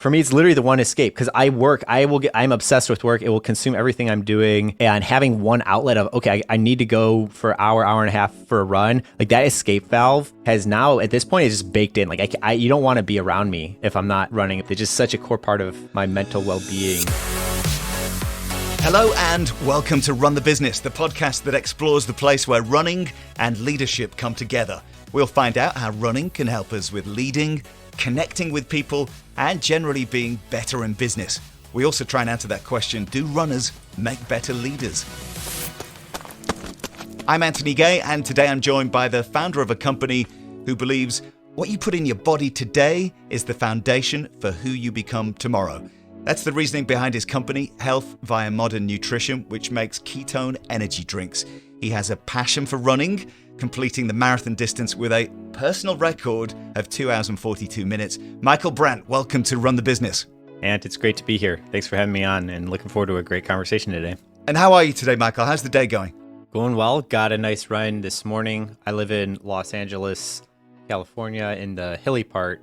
For me, it's literally the one escape because I'm obsessed with work. It will consume everything I'm doing. And having one outlet of, okay, I need to go for an hour and a half for a run. Like that escape valve has now, at this point, it's just baked in. Like you don't want to be around me if I'm not running. It's just such a core part of my mental well-being. Hello and welcome to Run the Business, the podcast that explores the place where running and leadership come together. We'll find out how running can help us with leading, connecting with people, and generally being better in business. We also try and answer that question, do runners make better leaders? I'm Anthony Gay, and today I'm joined by the founder of a company who believes what you put in your body today is the foundation for who you become tomorrow. That's the reasoning behind his company, Health via Modern Nutrition, which makes ketone energy drinks. He has a passion for running, completing the marathon distance with a personal record of 2 hours and 42 minutes. Michael Brandt, welcome to Run the Business. And it's great to be here. Thanks for having me on and looking forward to a great conversation today. And how are you today, Michael? How's the day going? Going well. Got a nice run this morning. I live in Los Angeles, California, in the hilly part,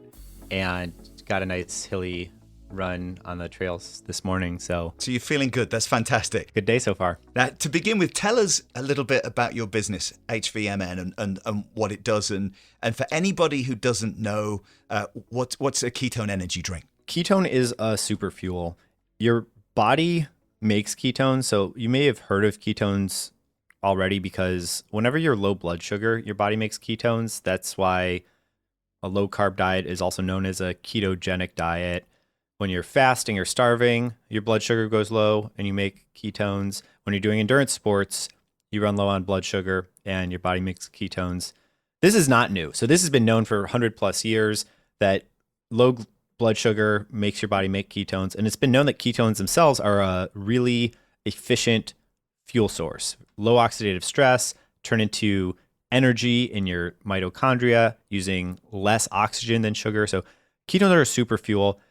and got a nice hilly run on the trails this morning. So you're feeling good. That's fantastic. Good day so far. Now, to begin with, tell us a little bit about your business, HVMN, and what it does. And for anybody who doesn't know, what's a ketone energy drink? Ketone is a super fuel. Your body makes ketones. So you may have heard of ketones already because whenever you're low blood sugar, your body makes ketones. That's why a low carb diet is also known as a ketogenic diet. When you're fasting or starving, your blood sugar goes low and you make ketones. When you're doing endurance sports, you run low on blood sugar and your body makes ketones. This is not new. So this has been known for 100 plus years that low blood sugar makes your body make ketones. And it's been known that ketones themselves are a really efficient fuel source. Low oxidative stress turn into energy in your mitochondria using less oxygen than sugar. So ketones are a super fuel.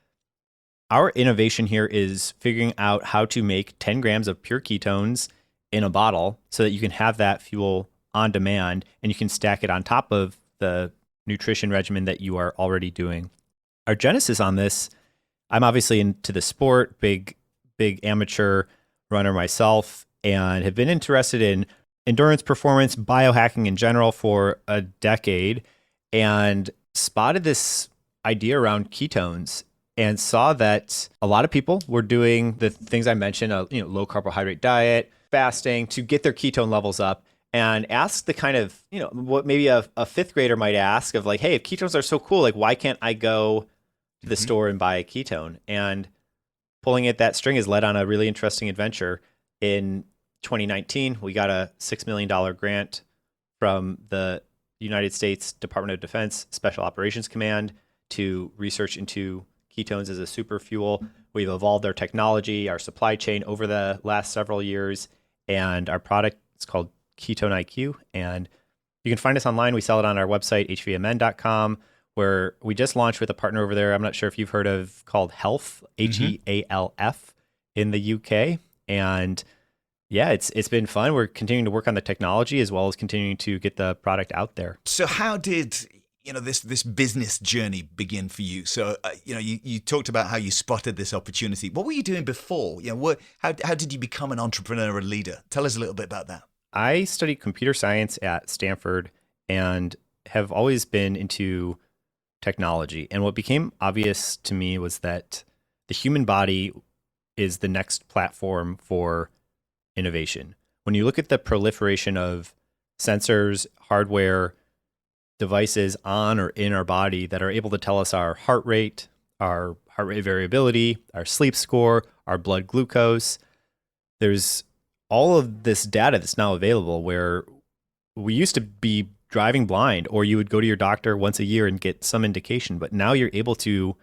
Our innovation here is figuring out how to make 10 grams of pure ketones in a bottle so that you can have that fuel on demand and you can stack it on top of the nutrition regimen that you are already doing. Our genesis on this, I'm obviously into the sport, big amateur runner myself, and have been interested in endurance performance, biohacking in general for a decade, and spotted this idea around ketones and saw that a lot of people were doing the things I mentioned, low carbohydrate diet, fasting to get their ketone levels up, and asked the kind of, what maybe a fifth grader might ask of like, hey, if ketones are so cool, like why can't I go to the store and buy a ketone? And pulling at that string has led on a really interesting adventure. In 2019, we got a $6 million grant from the United States Department of Defense Special Operations Command to research into ketones as a super fuel. We've evolved our technology, our supply chain over the last several years, and our product is called Ketone-IQ. And you can find us online. We sell it on our website, HVMN.com, where we just launched with a partner over there. I'm not sure if you've heard of, called Health, Healf in the UK. And yeah, it's been fun. We're continuing to work on the technology as well as continuing to get the product out there. So how did this business journey begin for you? So, you talked about how you spotted this opportunity. What were you doing before? How did you become an entrepreneur and leader? Tell us a little bit about that. I studied computer science at Stanford and have always been into technology. And what became obvious to me was that the human body is the next platform for innovation. When you look at the proliferation of sensors, hardware, devices on or in our body that are able to tell us our heart rate variability, our sleep score, our blood glucose. There's all of this data that's now available where we used to be driving blind, or you would go to your doctor once a year and get some indication, but now you're able to,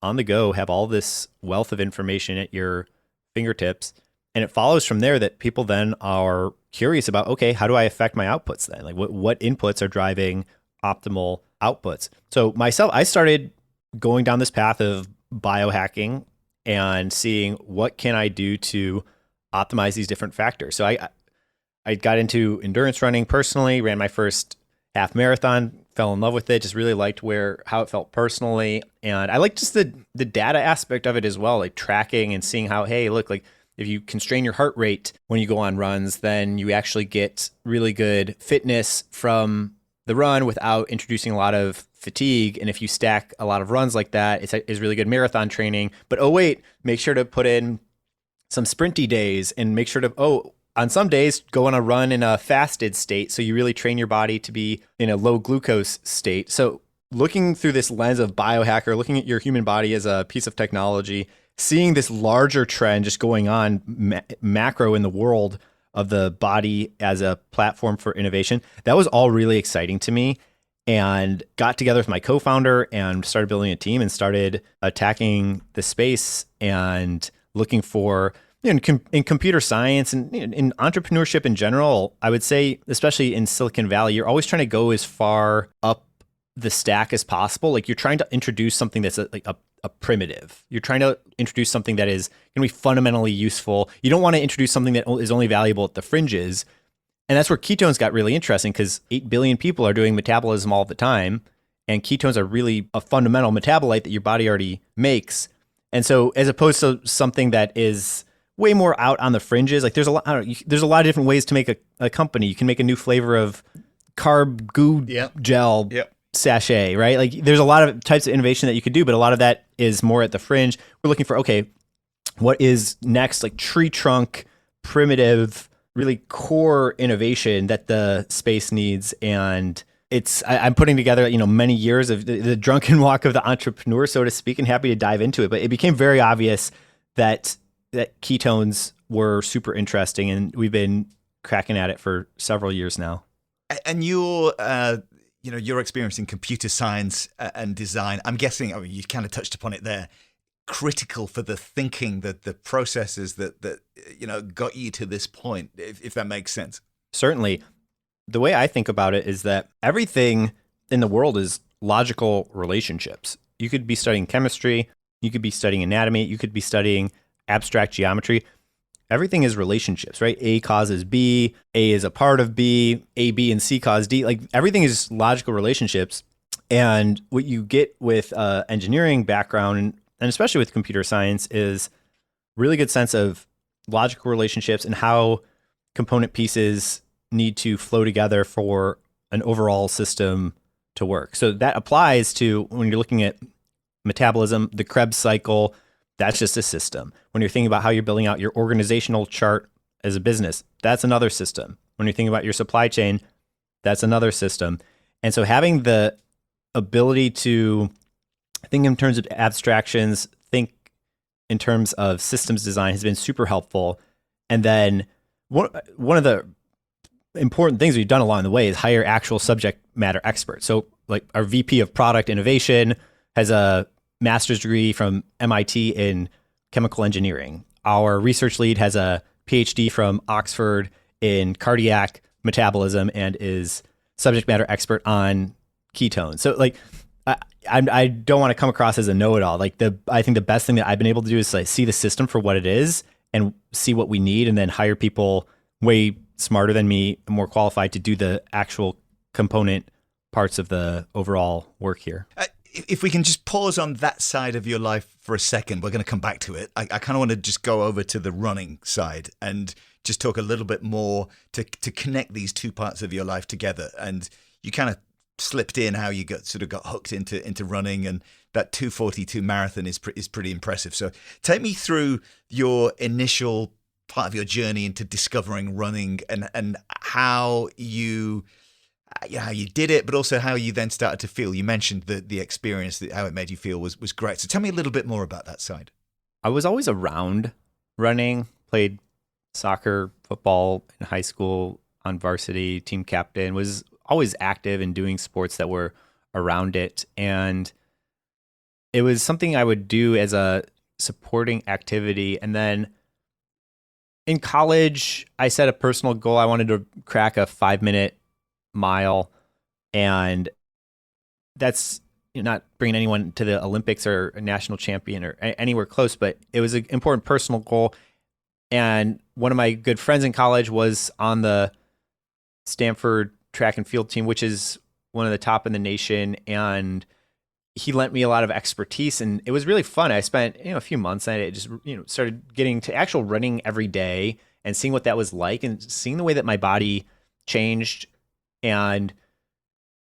on the go, have all this wealth of information at your fingertips. And it follows from there that people then are curious about, okay, how do I affect my outputs then? Like what inputs are driving optimal outputs? So myself, I started going down this path of biohacking and seeing what can I do to optimize these different factors. So I got into endurance running personally, ran my first half marathon fell in love with it, just really liked how it felt personally. And I like just the data aspect of it as well, like tracking and seeing how, hey, look, like if you constrain your heart rate when you go on runs, then you actually get really good fitness from the run without introducing a lot of fatigue. And if you stack a lot of runs like that, it's really good marathon training. But oh wait, make sure to put in some sprinty days and make sure to, on some days, go on a run in a fasted state. So you really train your body to be in a low glucose state. So looking through this lens of biohacker, looking at your human body as a piece of technology, seeing this larger trend just going on macro in the world of the body as a platform for innovation, that was all really exciting to me. And got together with my co-founder and started building a team and started attacking the space and looking for, in computer science and in entrepreneurship in general, I would say, especially in Silicon Valley, you're always trying to go as far up the stack as possible. Like you're trying to introduce something that's like a primitive. You're trying to introduce something that is going to be fundamentally useful. You don't want to introduce something that is only valuable at the fringes. And that's where ketones got really interesting, because 8 billion people are doing metabolism all the time. And ketones are really a fundamental metabolite that your body already makes. And so as opposed to something that is way more out on the fringes, like there's a lot of different ways to make a company. You can make a new flavor of carb goo gel sachet, right? Like there's a lot of types of innovation that you could do, but a lot of that is more at the fringe. We're looking for, okay, what is next? Like tree trunk, primitive, really core innovation that the space needs. And I'm putting together, many years of the drunken walk of the entrepreneur, so to speak, and happy to dive into it. But it became very obvious that ketones were super interesting, and we've been cracking at it for several years now. And your experience in computer science and design, I'm guessing, you kind of touched upon it there, critical for the thinking, the processes that got you to this point, if that makes sense. Certainly. The way I think about it is that everything in the world is logical relationships. You could be studying chemistry, you could be studying anatomy, you could be studying abstract geometry. Everything is relationships, right? A causes B, A is a part of B, A, B, and C cause D. Like everything is logical relationships. And what you get with engineering background, and especially with computer science, is really good sense of logical relationships and how component pieces need to flow together for an overall system to work. So that applies to when you're looking at metabolism, the Krebs cycle. That's just a system. When you're thinking about how you're building out your organizational chart as a business, that's another system. When you're thinking about your supply chain, that's another system. And so having the ability to think in terms of abstractions, think in terms of systems design has been super helpful. And then one of the important things we've done along the way is hire actual subject matter experts. So like our VP of product innovation has a master's degree from MIT in chemical engineering. Our research lead has a PhD from Oxford in cardiac metabolism and is subject matter expert on ketones. So like, I don't want to come across as a know-it-all. Like I think the best thing that I've been able to do is like see the system for what it is and see what we need, and then hire people way smarter than me, more qualified to do the actual component parts of the overall work here. If we can just pause on that side of your life for a second, we're going to come back to it. I kind of want to just go over to the running side and just talk a little bit more to connect these two parts of your life together. And you kind of slipped in how you got hooked into running, and that 2:42 marathon is pretty impressive. So take me through your initial part of your journey into discovering running, and how you did it, but also how you then started to feel. You mentioned the experience, how it made you feel was great. So tell me a little bit more about that side. I was always around running, played soccer, football in high school, on varsity, team captain, was always active in doing sports that were around it. And it was something I would do as a supporting activity. And then in college, I set a personal goal. I wanted to crack a 5-minute mile. And that's not bringing anyone to the Olympics or a national champion or anywhere close, but it was an important personal goal. And one of my good friends in college was on the Stanford track and field team, which is one of the top in the nation, and he lent me a lot of expertise, and it was really fun. I spent, a few months at it, just, started getting to actual running every day and seeing what that was like and seeing the way that my body changed. And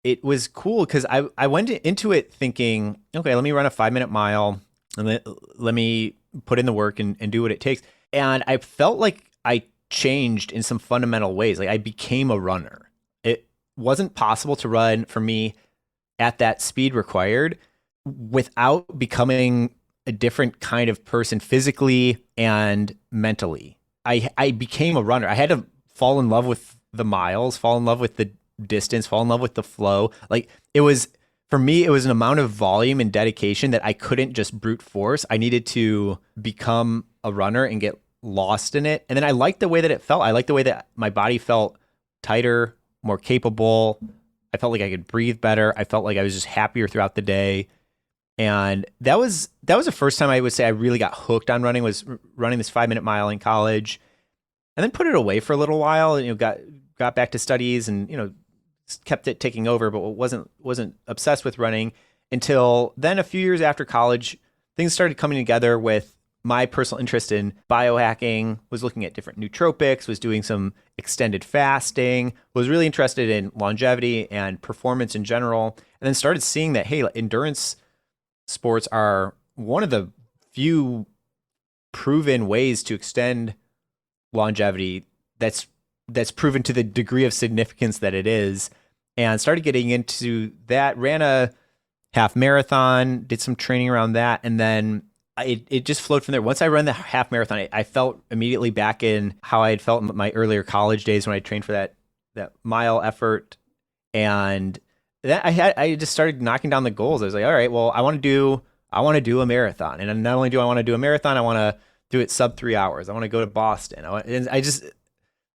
it was cool because I went into it thinking, okay, let me run a 5-minute mile and let me put in the work and do what it takes. And I felt like I changed in some fundamental ways. Like I became a runner. It wasn't possible to run for me at that speed required without becoming a different kind of person physically and mentally. I became a runner. I had to fall in love with the miles, fall in love with the distance, fall in love with the flow. Like it was, for me, it was an amount of volume and dedication that I couldn't just brute force. I needed to become a runner and get lost in it. And then I liked the way that it felt. I liked the way that my body felt tighter, more capable. I felt like I could breathe better. I felt like I was just happier throughout the day. And that was the first time I would say I really got hooked on running, was running this 5-minute mile in college, and then put it away for a little while, and got back to studies and, kept it ticking over, but wasn't obsessed with running until then. A few years after college, things started coming together with my personal interest in biohacking, was looking at different nootropics, was doing some extended fasting, was really interested in longevity and performance in general, and then started seeing that, hey, endurance sports are one of the few proven ways to extend longevity that's proven to the degree of significance that it is, and started getting into that, ran a half marathon, did some training around that, and then it just flowed from there. Once I ran the half marathon, I felt immediately back in how I had felt in my earlier college days when I trained for that mile effort. And then I just started knocking down the goals. I was like, all right, well, I want to do a marathon. And not only do I want to do a marathon, I want to do it sub 3 hours. I want to go to Boston. And I just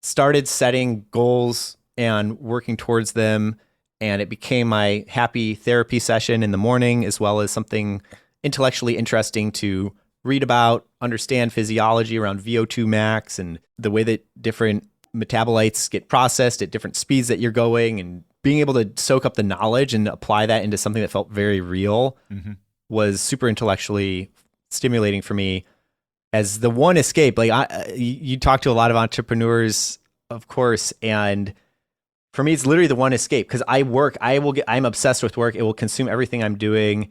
started setting goals and working towards them. And it became my happy therapy session in the morning, as well as something intellectually interesting to read about, understand physiology around VO2 max and the way that different metabolites get processed at different speeds that you're going, and being able to soak up the knowledge and apply that into something that felt very real was super intellectually stimulating for me as the one escape. Like you talk to a lot of entrepreneurs, of course, and for me, it's literally the one escape, because I'm obsessed with work. It will consume everything I'm doing.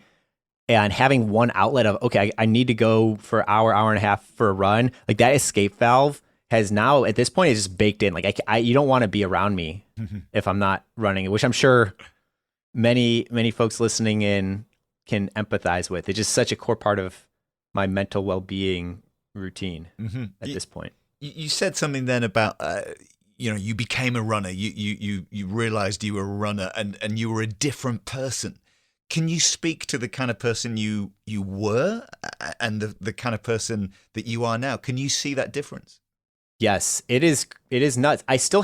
And having one outlet of, okay, I need to go for an hour and a half for a run, like that escape valve has now, at this point, is just baked in. Like you don't want to be around me if I'm not running, which I'm sure many folks listening in can empathize with. It's just such a core part of my mental well-being routine at this point. You said something then about, you became a runner. You realized you were a runner and you were a different person. Can you speak to the kind of person you were and the kind of person that you are now? Can you see that difference? Yes, it is nuts. I still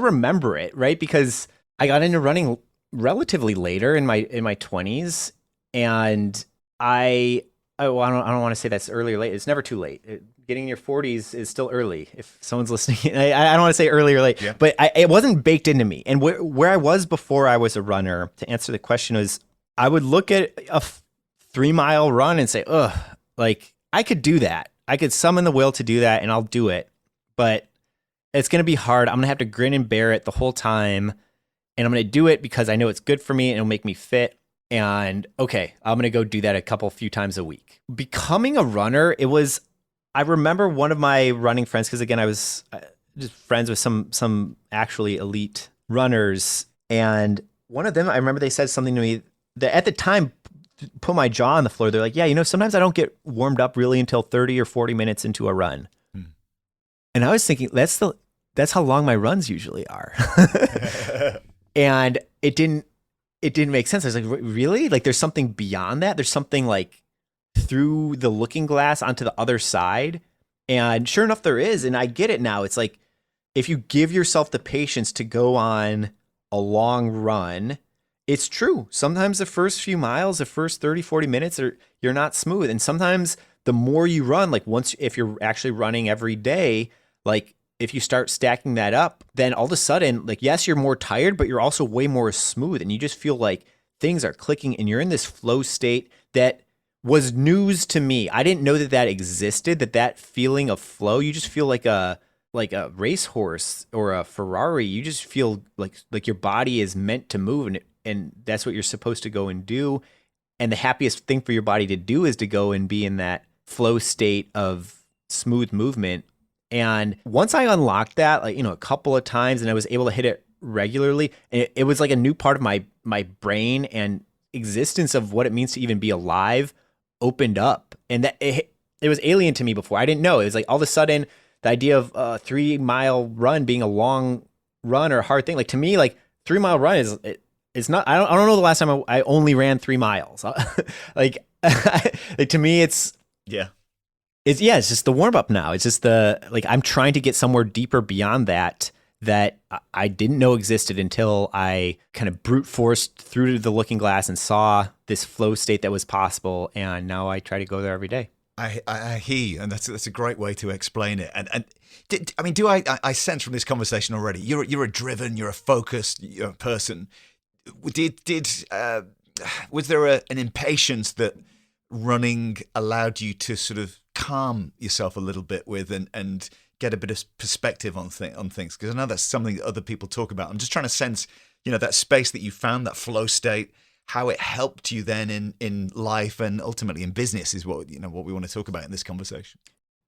remember it, right? Because I got into running relatively later in my 20s, and I don't want to say that's early or late. It's never too late. Getting in your 40s is still early. If someone's listening, I don't want to say early or late, but it wasn't baked into me. And where I was before I was a runner, to answer the question, was I would look at a 3-mile run and say, ugh, like I could do that. I could summon the will to do that, and I'll do it. But it's going to be hard. I'm going to have to grin and bear it the whole time. And I'm going to do it because I know it's good for me and it'll make me fit. And okay, I'm going to go do that a few times a week. Becoming a runner, I remember one of my running friends, because again, I was just friends with some actually elite runners. And one of them, I remember they said something to me that at the time put my jaw on the floor. They're like, yeah, sometimes I don't get warmed up really until 30 or 40 minutes into a run. And I was thinking, that's how long my runs usually are. And it didn't make sense. I was like, really? Like there's something beyond that? There's something like through the looking glass onto the other side? And sure enough, there is. And I get it now. It's like, if you give yourself the patience to go on a long run, it's true. Sometimes the first few miles, the first 30, 40 minutes, you're not smooth. And sometimes the more you run, like if you're actually running every day, like if you start stacking that up, then all of a sudden, like, yes, you're more tired, but you're also way more smooth. And you just feel like things are clicking and you're in this flow state that was news to me. I didn't know that that existed, that feeling of flow. You just feel like a racehorse or a Ferrari. You just feel like your body is meant to move, and that's what you're supposed to go and do. And the happiest thing for your body to do is to go and be in that flow state of smooth movement. And once I unlocked that, like, a couple of times, and I was able to hit it regularly, it was like a new part of my brain and existence of what it means to even be alive opened up. And that it was alien to me before. I didn't know. It was like all of a sudden the idea of a 3-mile run being a long run or a hard thing. Like, to me, like, 3-mile run it's not. I don't know the last time I only ran 3 miles. like, like, to me, it's just the warm up now. It's just I'm trying to get somewhere deeper beyond that I didn't know existed until I kind of brute forced through the looking glass and saw this flow state that was possible. And now I try to go there every day. I hear you, and that's a great way to explain it. And I sense from this conversation already, you're a driven, you're a focused person. Was there an impatience that running allowed you to sort of calm yourself a little bit with and get a bit of perspective on things? Because I know that's something that other people talk about. I'm just trying to sense, that space that you found, that flow state, how it helped you then in life and ultimately in business is what we want to talk about in this conversation.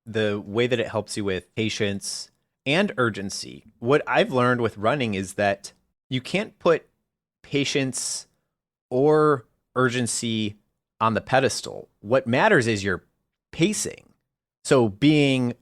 The way that it helps you with patience and urgency. What I've learned with running is that you can't put patience or urgency on the pedestal. What matters is your pacing. So being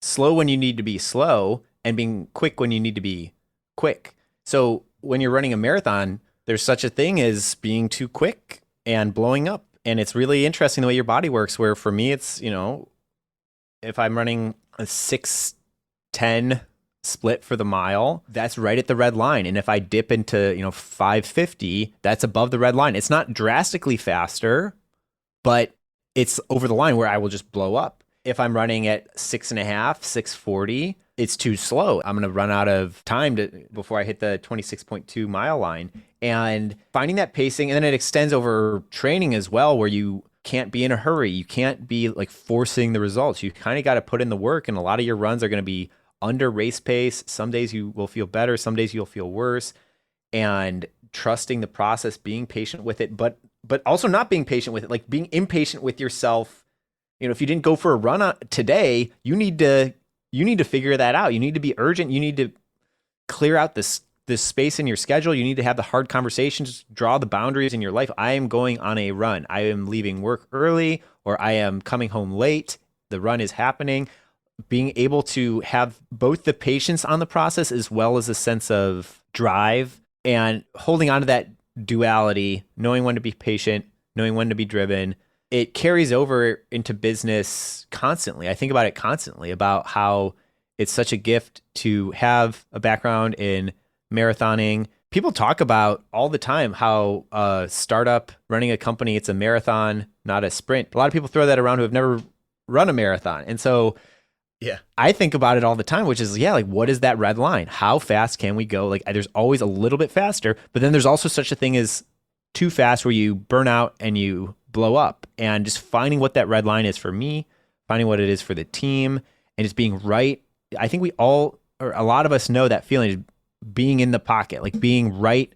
slow when you need to be slow and being quick when you need to be quick. So when you're running a marathon, there's such a thing as being too quick and blowing up. And it's really interesting the way your body works, where for me, it's, if I'm running a 6:10 split for the mile, that's right at the red line. And if I dip into, 5:50, that's above the red line. It's not drastically faster, but it's over the line where I will just blow up. If I'm running at 6.5, 6:40, it's too slow. I'm going to run out of time before I hit the 26.2 mile line. And finding that pacing, and then it extends over training as well, where you can't be in a hurry. You can't be like forcing the results. You kind of got to put in the work, and a lot of your runs are going to be under race pace. Some days you will feel better, some days you'll feel worse. And trusting the process, being patient with it, but also not being patient with it, like being impatient with yourself. If you didn't go for a run today, you need to figure that out. You need to be urgent. You need to clear out this space in your schedule. You need to have the hard conversations, draw the boundaries in your life. I am going on a run. I am leaving work early, or I am coming home late. The run is happening. Being able to have both the patience on the process as well as a sense of drive, and holding on to that duality, knowing when to be patient, knowing when to be driven. It carries over into business constantly. I think about it constantly, about how it's such a gift to have a background in marathoning. People talk about all the time how a startup running a company, it's a marathon, not a sprint. A lot of people throw that around who have never run a marathon. And so I think about it all the time, which is, like, what is that red line? How fast can we go? Like, there's always a little bit faster, but then there's also such a thing as too fast, where you burn out and you blow up. And just finding what that red line is for me, finding what it is for the team, and just being right. I think we all, or a lot of us, know that feeling, being in the pocket, like being right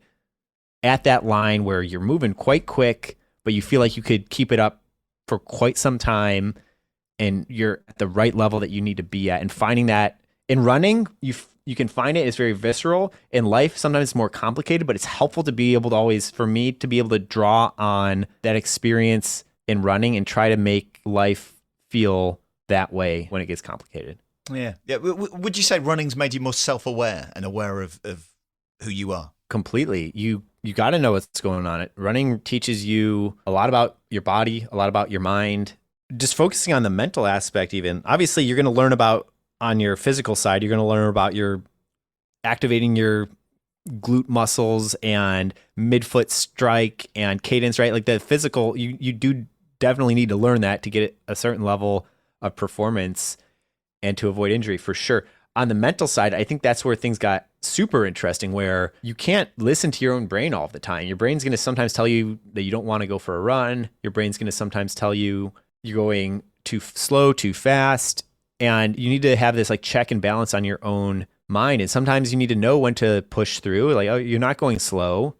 at that line where you're moving quite quick, but you feel like you could keep it up for quite some time, and you're at the right level that you need to be at. And finding that in running, you can find it. It's very visceral. In life, sometimes it's more complicated, but it's helpful to be able to always, for me, to be able to draw on that experience in running and try to make life feel that way when it gets complicated. Yeah. Would you say running's made you more self-aware and aware of who you are? Completely. You got to know what's going on. Running teaches you a lot about your body, a lot about your mind. Just focusing on the mental aspect, even. Obviously, you're going to learn about, on your physical side, you're going to learn about your activating your glute muscles and midfoot strike and cadence, right? Like the physical, you do definitely need to learn that to get a certain level of performance and to avoid injury, for sure. on the mental side, I think that's where things got super interesting, where you can't listen to your own brain all the time. Your brain's going to sometimes tell you that you don't want to go for a run. Your brain's going to sometimes tell you you're going too slow, too fast. And you need to have this like check and balance on your own mind. And sometimes you need to know when to push through. Like, oh, you're not going slow,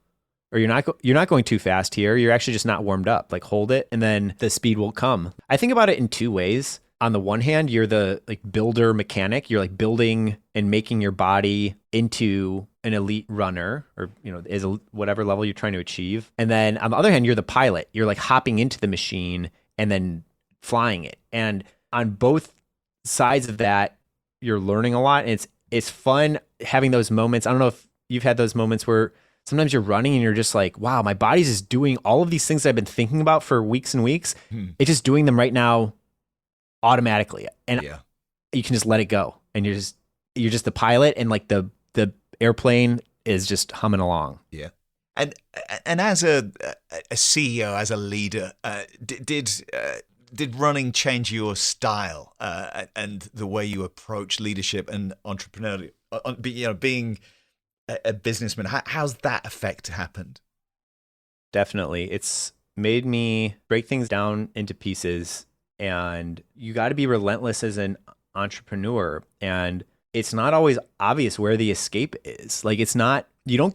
or you're not going too fast here. You're actually just not warmed up. Like, hold it, and then the speed will come. I think about it in two ways. On the one hand, you're the like builder mechanic. You're like building and making your body into an elite runner, or is whatever level you're trying to achieve. And then on the other hand, you're the pilot. You're like hopping into the machine and then flying it. And on both sides of that, you're learning a lot, and it's fun having those moments. I don't know if you've had those moments where sometimes you're running and you're just like, wow, my body's just doing all of these things that I've been thinking about for weeks and weeks. It's just doing them right now automatically, and you can just let it go, and you're just the pilot, and like the airplane is just humming along. And as a CEO, as a leader, did running change your style and the way you approach leadership and entrepreneurship? Being a businessman, how's that effect happened? Definitely, it's made me break things down into pieces. And you got to be relentless as an entrepreneur. And it's not always obvious where the escape is. Like, it's not, you don't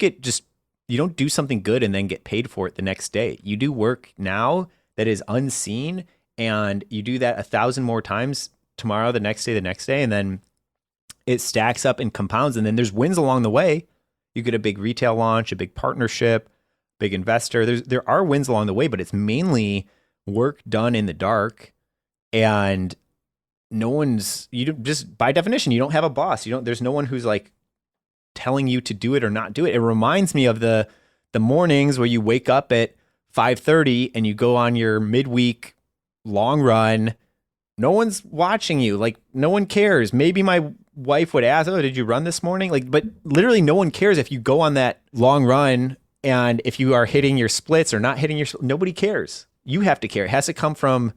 do something good and then get paid for it the next day. You do work now that is unseen, and you do that 1,000 more times tomorrow, the next day, and then it stacks up and compounds. And then there's wins along the way. You get a big retail launch, a big partnership, big investor. There are wins along the way, but it's mainly work done in the dark. And just by definition, you don't have a boss. There's no one who's like telling you to do it or not do it. It reminds me of the mornings where you wake up at 5:30 and you go on your midweek long run. No one's watching you. Like, no one cares. Maybe my wife would ask, "Oh, did you run this morning?" Like, but literally no one cares if you go on that long run, and if you are hitting your splits or not hitting nobody cares. You have to care. It has to come from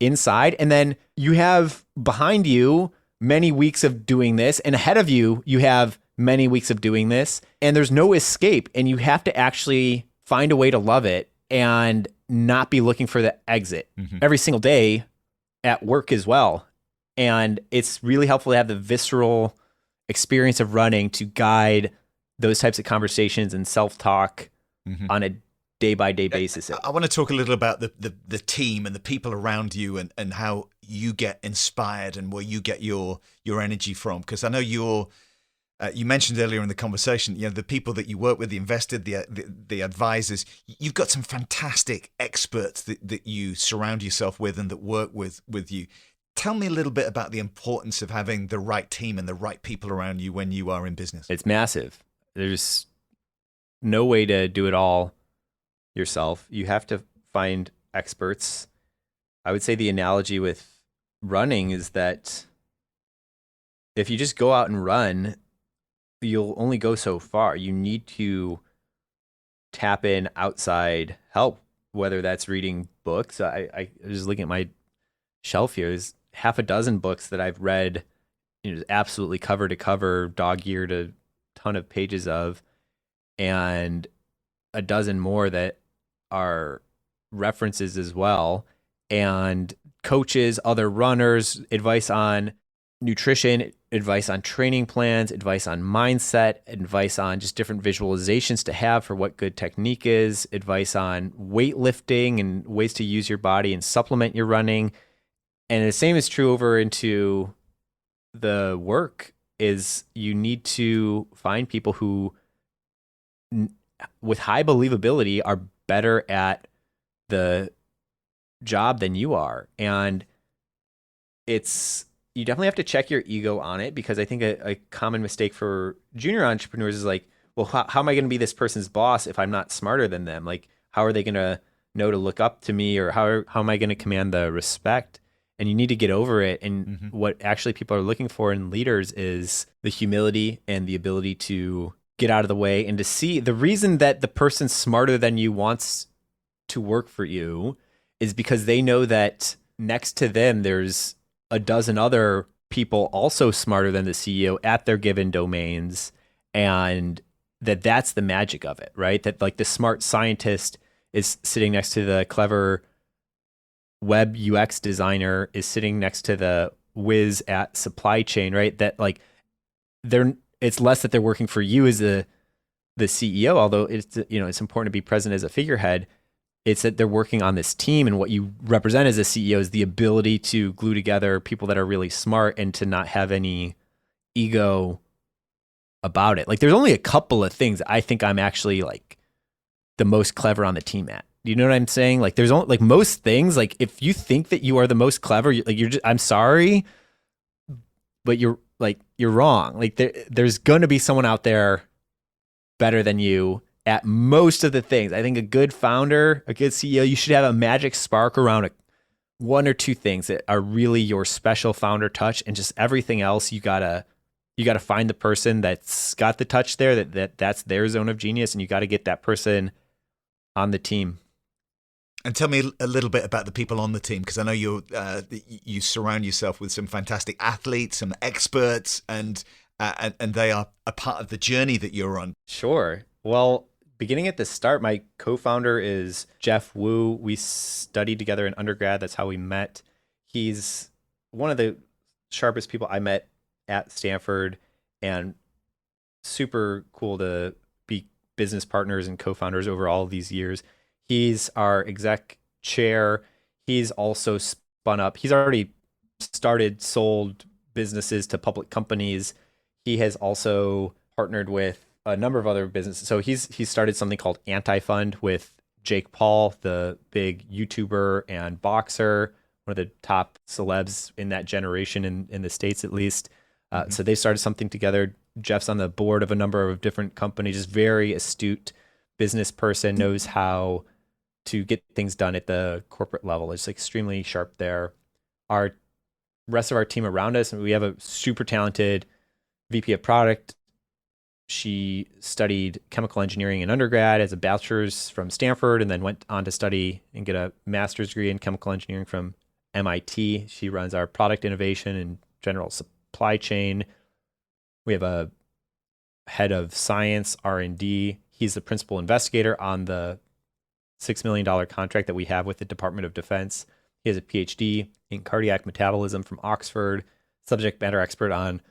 inside. And then you have behind you many weeks of doing this, and ahead of you have many weeks of doing this, and there's no escape. And you have to actually find a way to love it and not be looking for the exit every single day at work as well. And it's really helpful to have the visceral experience of running to guide those types of conversations and self-talk on a day-by-day basis. I want to talk a little about the team and the people around you, and how you get inspired and where you get your energy from. Because I know you mentioned earlier in the conversation, the people that you work with, the investors, the advisors, you've got some fantastic experts that you surround yourself with and that work with you. Tell me a little bit about the importance of having the right team and the right people around you when you are in business. It's massive. There's no way to do it all yourself. You have to find experts. I would say the analogy with running is that if you just go out and run, you'll only go so far. You need to tap in outside help, whether that's reading books. I was looking at my shelf here. There's half a dozen books that I've read, absolutely cover to cover, dog-eared, a ton of pages of, and a dozen more that are references as well, and coaches, other runners, advice on nutrition, advice on training plans, advice on mindset, advice on just different visualizations to have for what good technique is, advice on weightlifting and ways to use your body and supplement your running. And the same is true over into the work. Is you need to find people who, with high believability, are better at the job than you are. And you definitely have to check your ego on it, because I think a common mistake for junior entrepreneurs is like, well, how am I going to be this person's boss if I'm not smarter than them? Like, how are they going to know to look up to me, or how am I going to command the respect? And you need to get over it. And what actually people are looking for in leaders is the humility and the ability to get out of the way and to see the reason that the person smarter than you wants to work for you is because they know that next to them, there's a dozen other people also smarter than the CEO at their given domains, and that's the magic of it, right? That like the smart scientist is sitting next to the clever web UX designer is sitting next to the whiz at supply chain, right? That like it's less that they're working for you as the CEO, although it's important to be present as a figurehead. It's that they're working on this team, and what you represent as a CEO is the ability to glue together people that are really smart and to not have any ego about it. Like there's only a couple of things I think I'm actually like the most clever on the team at. You know what I'm saying? Like there's only like most things, like if you think that you are the most clever, I'm sorry, but you're wrong. Like there's going to be someone out there better than you at most of the things. I think a good founder, a good CEO, you should have a magic spark around one or two things that are really your special founder touch, and just everything else you gotta find the person that's got the touch there, that's their zone of genius, and you got to get that person on the team. And tell me a little bit about the people on the team, because I know you surround yourself with some fantastic athletes, some experts, and they are a part of the journey that you're on. Sure. Well, beginning at the start, my co-founder is Jeff Wu. We studied together in undergrad. That's how we met. He's one of the sharpest people I met at Stanford, and super cool to be business partners and co-founders over all of these years. He's our exec chair. He's also spun up. He's already sold businesses to public companies. He has also partnered with a number of other businesses. So he's started something called Anti-Fund with Jake Paul, the big YouTuber and boxer, one of the top celebs in that generation in the States, at least. So they started something together. Jeff's on the board of a number of different companies, just very astute business person, knows how to get things done at the corporate level. It's extremely sharp there. Our rest of our team around us, we have a super talented VP of product. She studied chemical engineering in undergrad as a bachelor's from Stanford, and then went on to study and get a master's degree in chemical engineering from MIT. She runs our product innovation and general supply chain. We have a head of science, R&D. He's the principal investigator on the $6 million contract that we have with the Department of Defense. He has a PhD in cardiac metabolism from Oxford, subject matter expert on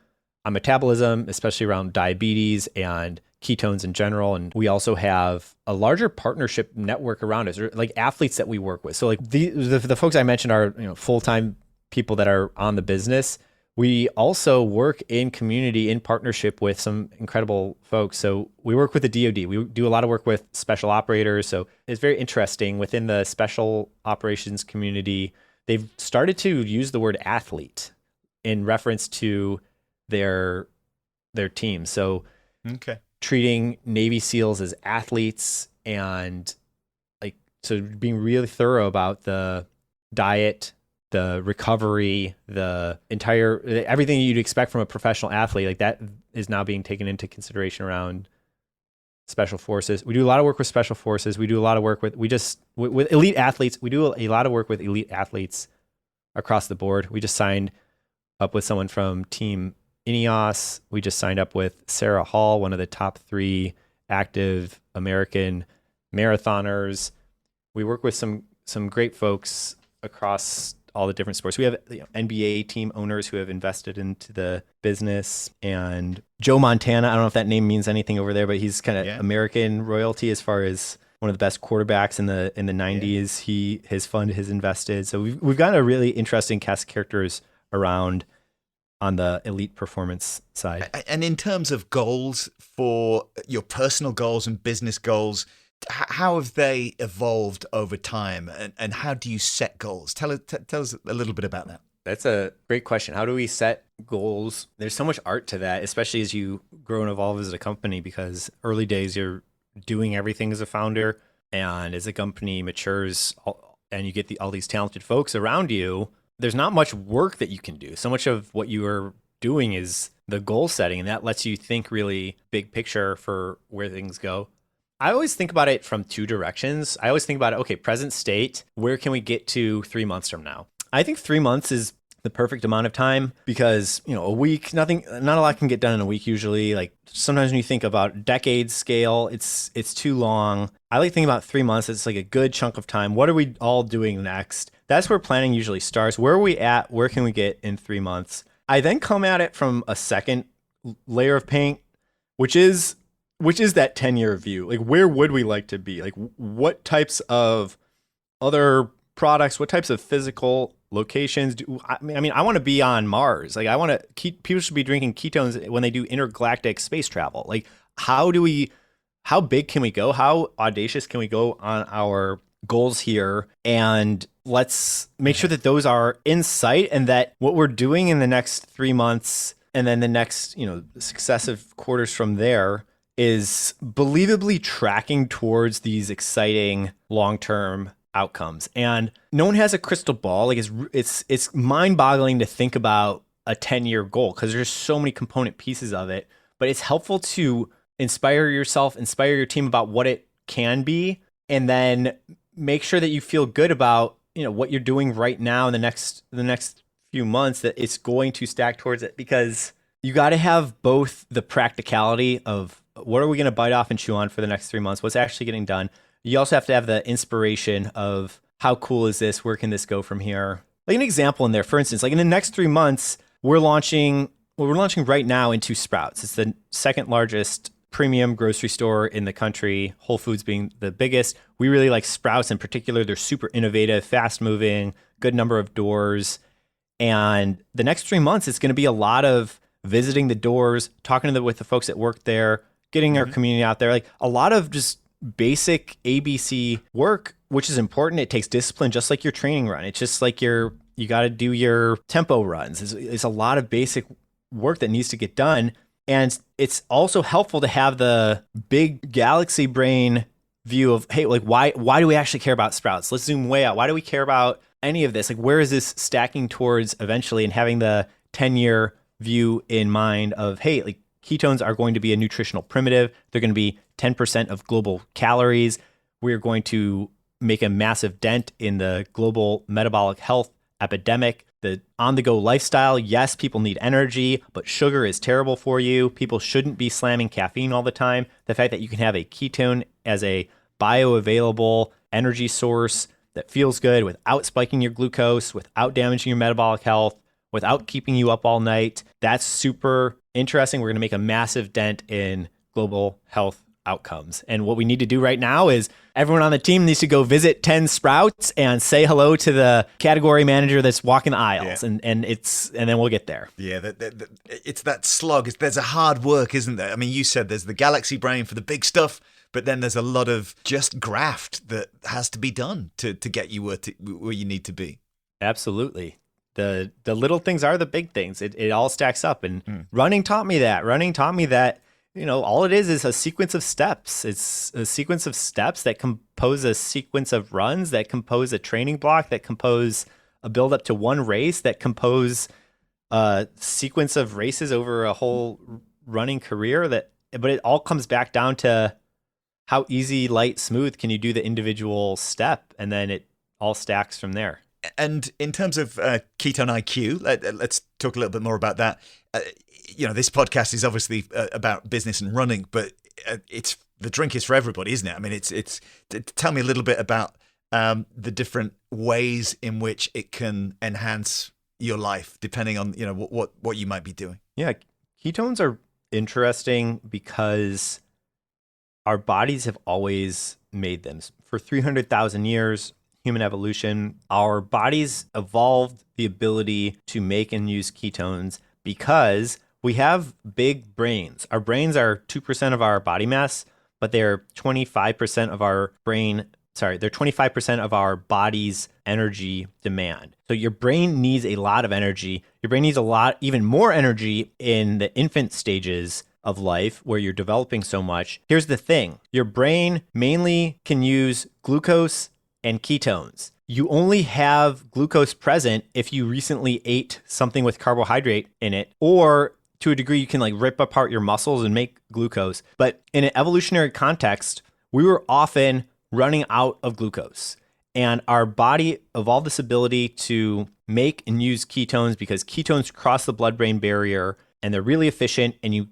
metabolism, especially around diabetes and ketones in general. And we also have a larger partnership network around us, or like athletes that we work with. So like the folks I mentioned are full-time people that are on the business. We also work in community in partnership with some incredible folks. So we work with the DoD. We do a lot of work with special operators. So it's very interesting within the special operations community. They've started to use the word athlete in reference to their team. So treating Navy SEALs as athletes, and so being really thorough about the diet, the recovery, the entire everything you'd expect from a professional athlete, like that is now being taken into consideration around special forces. We do a lot of work with special forces. We do a lot of work with elite athletes. We do a lot of work with elite athletes across the board. We just signed up with someone from Team Ineos. We just signed up with Sarah Hall, one of the top 3 active American marathoners. We work with some great folks across all the different sports. We have NBA team owners who have invested into the business, and Joe Montana, I don't know if that name means anything over there, but he's kind of American royalty as far as one of the best quarterbacks in the 90s. His fund has invested. So we've got a really interesting cast of characters around on the elite performance side. And in terms of goals, for your personal goals and business goals, how have they evolved over time, and how do you set goals? Tell us a little bit about that. That's a great question. How do we set goals? There's so much art to that, especially as you grow and evolve as a company, because early days you're doing everything as a founder, and as a company matures and you get all these talented folks around you, there's not much work that you can do. So much of what you are doing is the goal setting, and that lets you think really big picture for where things go. I always think about it from 2 directions. I always think about it, okay, present state, where can we get to 3 months from now? I think 3 months is the perfect amount of time because, a week, not a lot can get done in a week usually. Like sometimes when you think about decades scale, it's too long. I like thinking about 3 months. It's like a good chunk of time. What are we all doing next? That's where planning usually starts. Where are we at? Where can we get in 3 months? I then come at it from a second layer of paint, which is that 10-year view. Like where would we like to be? Like what types of other products, what types of physical locations I want to be on Mars. Like people should be drinking ketones when they do intergalactic space travel. Like how big can we go? How audacious can we go on our goals here? And let's make sure that those are in sight and that what we're doing in the next 3 months and then the next, successive quarters from there is believably tracking towards these exciting long-term outcomes. And no one has a crystal ball. Like it's mind-boggling to think about a 10-year goal because there's so many component pieces of it. But it's helpful to inspire yourself, inspire your team about what it can be, and then make sure that you feel good about what you're doing right now in the next few months, that it's going to stack towards it, because you got to have both the practicality of what are we going to bite off and chew on for the next 3 months, what's actually getting done. You also have to have the inspiration of how cool is this? Where can this go from here? Like an example in there, for instance, like in the next 3 months, we're launching right now into Sprouts. It's the second largest premium grocery store in the country, Whole Foods being the biggest. We really like Sprouts in particular. They're super innovative, fast moving, good number of doors. And the next 3 months, it's going to be a lot of visiting the doors, talking with the folks that work there, getting our community out there, like a lot of just basic ABC work, which is important. It takes discipline, just like your training run. It's just like you got to do your tempo runs. It's a lot of basic work that needs to get done. And it's also helpful to have the big galaxy brain view of, hey, like why do we actually care about Sprouts? Let's zoom way out. Why do we care about any of this? Like where is this stacking towards eventually? And having the 10-year view in mind of, hey, like ketones are going to be a nutritional primitive. They're going to be 10% of global calories. We're going to make a massive dent in the global metabolic health epidemic. The on-the-go lifestyle, yes, people need energy, but sugar is terrible for you. People shouldn't be slamming caffeine all the time. The fact that you can have a ketone as a bioavailable energy source that feels good without spiking your glucose, without damaging your metabolic health, without keeping you up all night, that's super interesting. We're going to make a massive dent in global health outcomes. And what we need to do right now is everyone on the team needs to go visit 10 Sprouts and say hello to the category manager that's walking the aisles. Yeah. And then we'll get there. Yeah, it's that slog. There's a hard work, isn't there? I mean, you said there's the galaxy brain for the big stuff, but then there's a lot of just graft that has to be done to get you where you need to be. Absolutely. The little things are the big things. It all stacks up. And running taught me that. All it is a sequence of steps. It's a sequence of steps that compose a sequence of runs, that compose a training block, that compose a build up to one race, that compose a sequence of races over a whole running career. But it all comes back down to how easy, light, smooth can you do the individual step, and then it all stacks from there. And in terms of Ketone-IQ, let's talk a little bit more about that. This podcast is obviously about business and running, but the drink is for everybody, isn't it? I mean, tell me a little bit about the different ways in which it can enhance your life, depending on what you might be doing. Yeah, ketones are interesting because our bodies have always made them. For 300,000 years, human evolution, our bodies evolved the ability to make and use ketones because we have big brains. Our brains are 2% of our body mass, but they're 25% of our they're 25% of our body's energy demand. So your brain needs a lot of energy. Your brain needs even more energy in the infant stages of life where you're developing so much. Here's the thing. Your brain mainly can use glucose and ketones. You only have glucose present if you recently ate something with carbohydrate in it, or to a degree you can rip apart your muscles and make glucose. But in an evolutionary context, we were often running out of glucose. And our body evolved this ability to make and use ketones because ketones cross the blood-brain barrier and they're really efficient, and you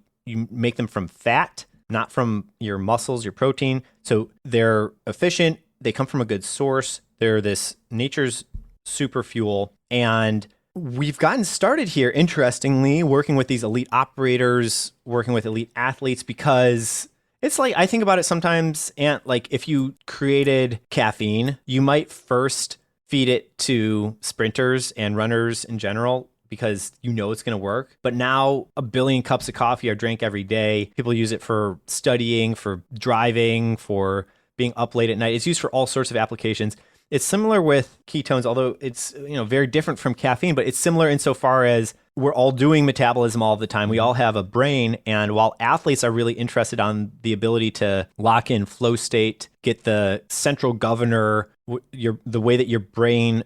make them from fat, not from your muscles, your protein. So they're efficient. They come from a good source. They're this nature's super fuel. And we've gotten started here, interestingly, working with these elite operators, working with elite athletes, because it's like, I think about it sometimes, and like if you created caffeine, you might first feed it to sprinters and runners in general because you know it's going to work. But now 1 billion cups of coffee are drank every day. People use it for studying, for driving, for being up late at night. It's used for all sorts of applications. It's similar with ketones, although it's very different from caffeine, but it's similar insofar as we're all doing metabolism all the time. We all have a brain, and while athletes are really interested on the ability to lock in flow state, get the central governor, the way that your brain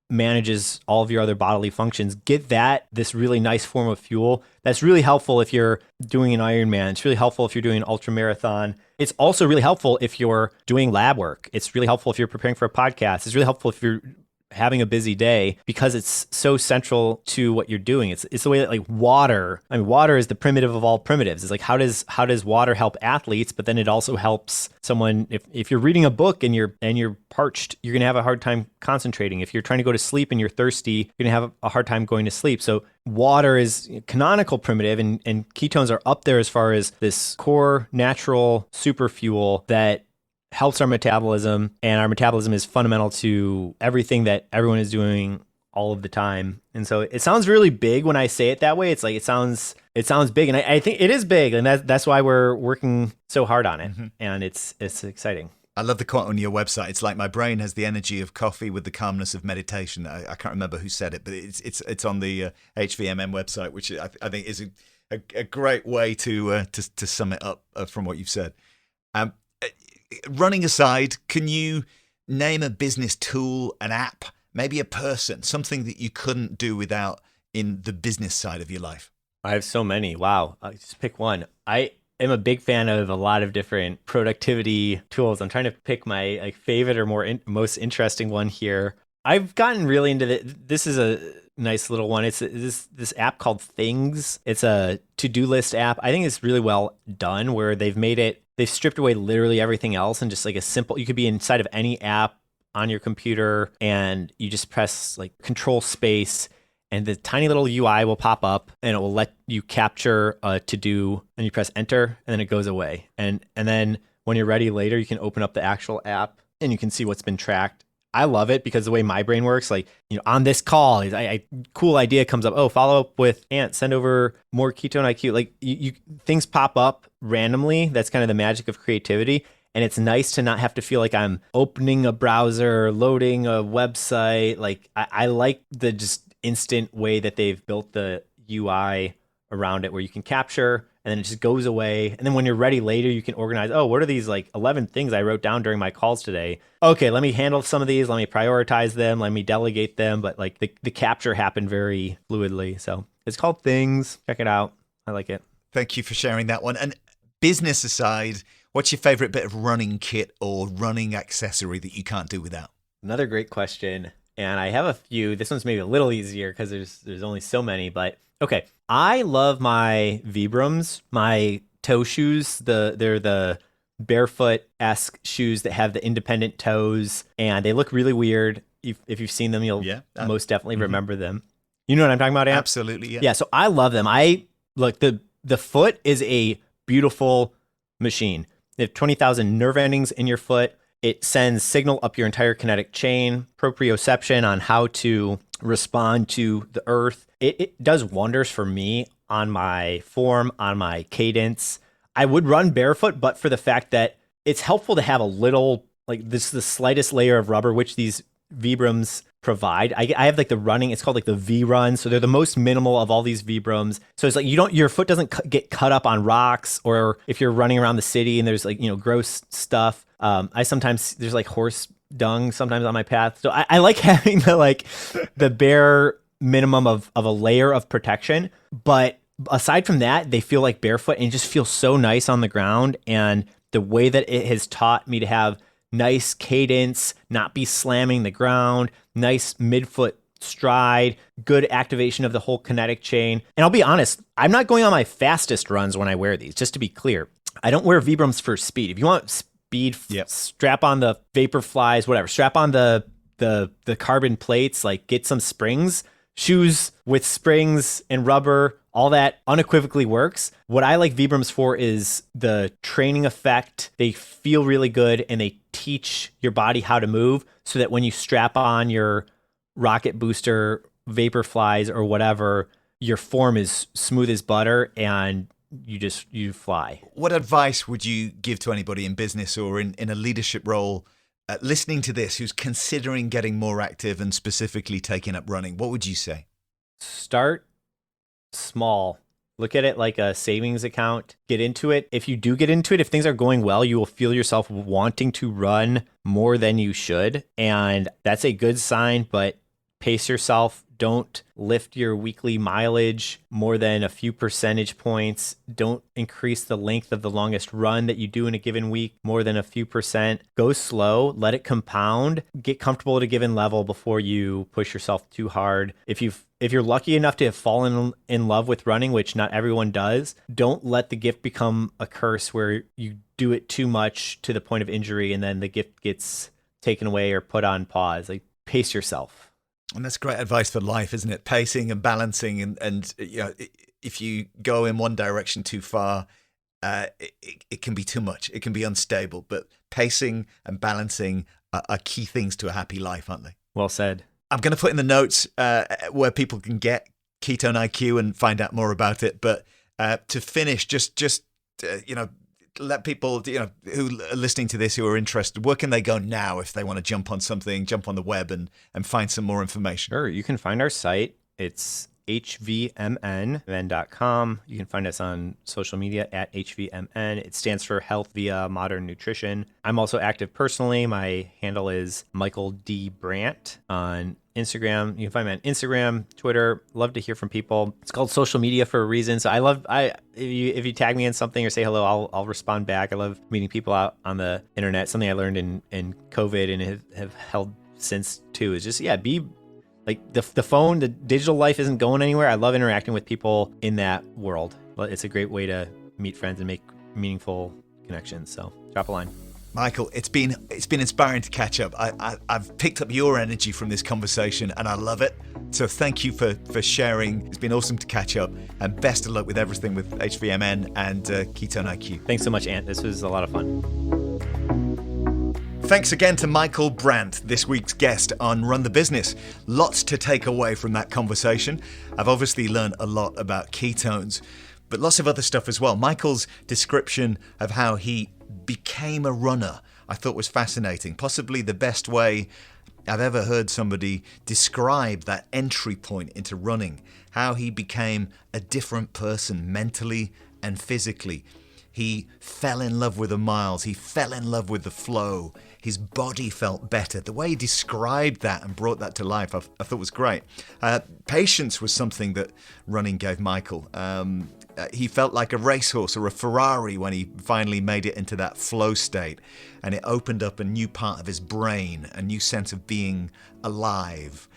manages all of your other bodily functions, get this really nice form of fuel. That's really helpful if you're doing an Ironman. It's really helpful if you're doing an ultra marathon. It's also really helpful if you're doing lab work. It's really helpful if you're preparing for a podcast. It's really helpful if you're having a busy day because it's so central to what you're doing. It's the way that like water is the primitive of all primitives. It's like how does water help athletes, but then it also helps someone if you're reading a book and you're parched, you're going to have a hard time concentrating. If you're trying to go to sleep and you're thirsty, you're going to have a hard time going to sleep. So water is canonical primitive, and ketones are up there as far as this core natural super fuel that helps our metabolism, and our metabolism is fundamental to everything that everyone is doing all of the time. And so it sounds really big when I say it that way. It's like it sounds big, and I think it is big, and that's why we're working so hard on it. Mm-hmm. And it's exciting. I love the quote on your website. It's like my brain has the energy of coffee with the calmness of meditation. I can't remember who said it, but it's on the HVMN website, which I think is a great way to sum it up from what you've said. Running aside, can you name a business tool, an app, maybe a person, something that you couldn't do without in the business side of your life? I have so many. Wow. I'll just pick one. I am a big fan of a lot of different productivity tools. I'm trying to pick my favorite or most interesting one here. I've gotten really into this is a nice little one. It's this app called Things. It's a to-do list app. I think it's really well done where they've stripped away literally everything else and just like a simple, you could be inside of any app on your computer and you just press like control space and the tiny little UI will pop up and it will let you capture a to-do and you press enter and then it goes away. And then when you're ready later, you can open up the actual app and you can see what's been tracked. I love it because the way my brain works, like, on this call, cool idea comes up. Oh, follow up with Ant, send over more Ketone-IQ. Like things pop up randomly. That's kind of the magic of creativity. And it's nice to not have to feel like I'm opening a browser, loading a website. Like I like the just instant way that they've built the UI around it where you can capture and then it just goes away. And then when you're ready later, you can organize, oh, what are these 11 things I wrote down during my calls today? Okay, let me handle some of these. Let me prioritize them. Let me delegate them. But the capture happened very fluidly. So it's called Things. Check it out. I like it. Thank you for sharing that one. And business aside, what's your favorite bit of running kit or running accessory that you can't do without? Another great question. And I have a few. This one's maybe a little easier because there's only so many, but okay. I love my Vibrams, my toe shoes. They're the barefoot-esque shoes that have the independent toes, and they look really weird. If you've seen them, you'll most definitely remember them. You know what I'm talking about, Ant? Absolutely, yeah. Yeah, so I love them. Look, the foot is a beautiful machine. They have 20,000 nerve endings in your foot. It sends signal up your entire kinetic chain, proprioception on how to respond to the earth. It does wonders for me on my form, on my cadence. I would run barefoot, but for the fact that it's helpful to have a little, the slightest layer of rubber, which these Vibrams provide. I have the running, it's called the V run. So they're the most minimal of all these Vibrams. So it's your foot doesn't get cut up on rocks, or if you're running around the city and there's gross stuff. I sometimes, there's horse dung sometimes on my path. So I like having the bare minimum of a layer of protection. But aside from that, they feel like barefoot and just feel so nice on the ground. And the way that it has taught me to have nice cadence, not be slamming the ground, nice midfoot stride, good activation of the whole kinetic chain. And I'll be honest, I'm not going on my fastest runs when I wear these, just to be clear. I don't wear Vibrams for speed. If you want speed, strap on the Vapor Flies, whatever. Strap on the carbon plates, like get some springs. Shoes with springs and rubber, all that unequivocally works. What I like Vibrams for is the training effect. They feel really good and they teach your body how to move so that when you strap on your Rocket Booster, Vapor Flies, or whatever, your form is smooth as butter and you fly. What advice would you give to anybody in business or in a leadership role listening to this who's considering getting more active and specifically taking up running? What would you say? Start small. Look at it like a savings account. Get into it. If you do get into it, if things are going well, you will feel yourself wanting to run more than you should. And that's a good sign, but pace yourself. Don't lift your weekly mileage more than a few percentage points. Don't increase the length of the longest run that you do in a given week more than a few percent. Go slow, let it compound, get comfortable at a given level before you push yourself too hard. If you're lucky enough to have fallen in love with running, which not everyone does, don't let the gift become a curse where you do it too much to the point of injury and then the gift gets taken away or put on pause. Like, pace yourself. And that's great advice for life, isn't it? Pacing and balancing, and you know, if you go in one direction too far, it can be too much. It can be unstable. But pacing and balancing are key things to a happy life, aren't they? Well said. I'm going to put in the notes where people can get Ketone-IQ and find out more about it. But to finish, just let people, who are listening to this, who are interested, where can they go now if they want to jump on the web and find some more information? Sure. You can find our site. It's HVMN.com. You can find us on social media at HVMN. It stands for Health Via Modern Nutrition. I'm also active personally. My handle is Michael D. Brandt on Instagram. You can find me on Instagram, Twitter. Love to hear from people. It's called social media for a reason. So if you tag me in something or say hello, I'll respond back. I love meeting people out on the internet. Something I learned in COVID and have held since too is just, be like the phone, the digital life isn't going anywhere. I love interacting with people in that world. It's a great way to meet friends and make meaningful connections. So drop a line. Michael, it's been inspiring to catch up. I've picked up your energy from this conversation and I love it. So thank you for sharing. It's been awesome to catch up, and best of luck with everything with HVMN and Ketone-IQ. Thanks so much, Ant. This was a lot of fun. Thanks again to Michael Brandt, this week's guest on Run the Business. Lots to take away from that conversation. I've obviously learned a lot about ketones, but lots of other stuff as well. Michael's description of how he became a runner I thought was fascinating. Possibly the best way I've ever heard somebody describe that entry point into running, how he became a different person mentally and physically. He fell in love with the miles. He fell in love with the flow. His body felt better. The way he described that and brought that to life, I thought was great. Patience was something that running gave Michael. He felt like a racehorse or a Ferrari when he finally made it into that flow state. And it opened up a new part of his brain, a new sense of being alive.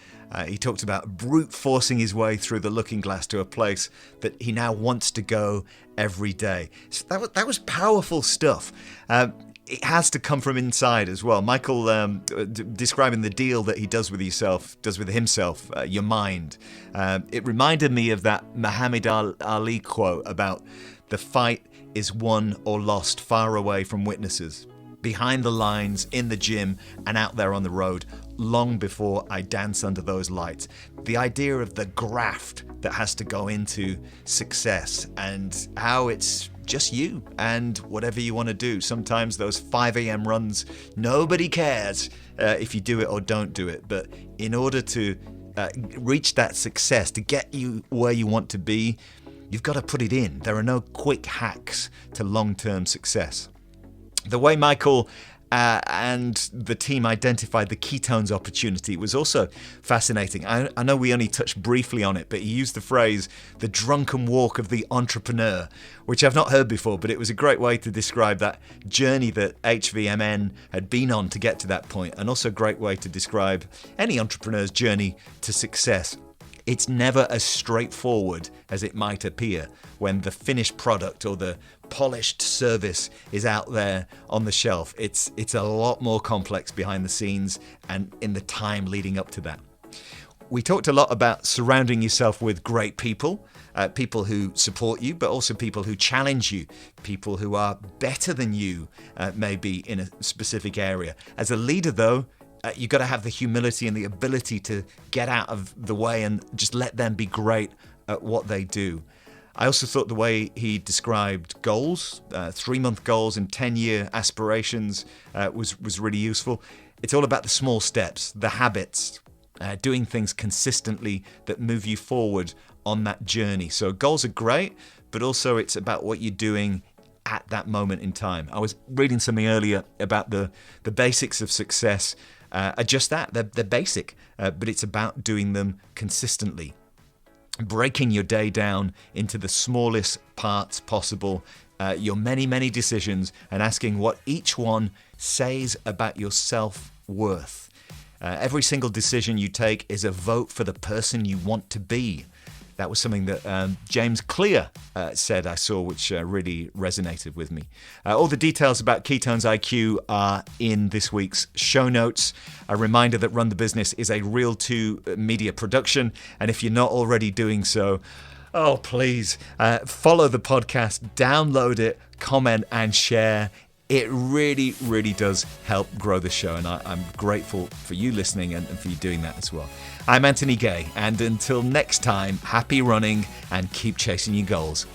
He talked about brute forcing his way through the looking glass to a place that he now wants to go every day. So that was powerful stuff. It has to come from inside as well. Michael describing the deal that he does with himself, your mind. It reminded me of that Muhammad Ali quote about the fight is won or lost far away from witnesses, behind the lines, in the gym, and out there on the road, long before I dance under those lights. The idea of the graft that has to go into success and how it's just you and whatever you want to do. Sometimes those 5 a.m. runs, nobody cares if you do it or don't do it. But in order to reach that success, to get you where you want to be, you've got to put it in. There are no quick hacks to long-term success. The way Michael and the team identified the ketones opportunity. It was also fascinating. I know we only touched briefly on it, but he used the phrase, the drunken walk of the entrepreneur, which I've not heard before, but it was a great way to describe that journey that HVMN had been on to get to that point, and also a great way to describe any entrepreneur's journey to success. It's never as straightforward as it might appear when the finished product or the polished service is out there on the shelf. It's a lot more complex behind the scenes and in the time leading up to that. We talked a lot about surrounding yourself with great people, people who support you, but also people who challenge you, people who are better than you, maybe in a specific area. As a leader, though, you've got to have the humility and the ability to get out of the way and just let them be great at what they do. I also thought the way he described goals, 3-month goals and 10-year aspirations was really useful. It's all about the small steps, the habits, doing things consistently that move you forward on that journey. So goals are great, but also it's about what you're doing at that moment in time. I was reading something earlier about the basics of success. Just that, they're basic, but it's about doing them consistently. Breaking your day down into the smallest parts possible, your many decisions, and asking what each one says about your self-worth. Every single decision you take is a vote for the person you want to be. That was something that James Clear said I saw, which really resonated with me. All the details about Ketone-IQ are in this week's show notes. A reminder that Run the Business is a Real 2 media production, and if you're not already doing so, oh please, follow the podcast, download it, comment and share. It really does help grow the show, and I'm grateful for you listening and for you doing that as well. I'm Anthony Gay, and until next time, happy running and keep chasing your goals.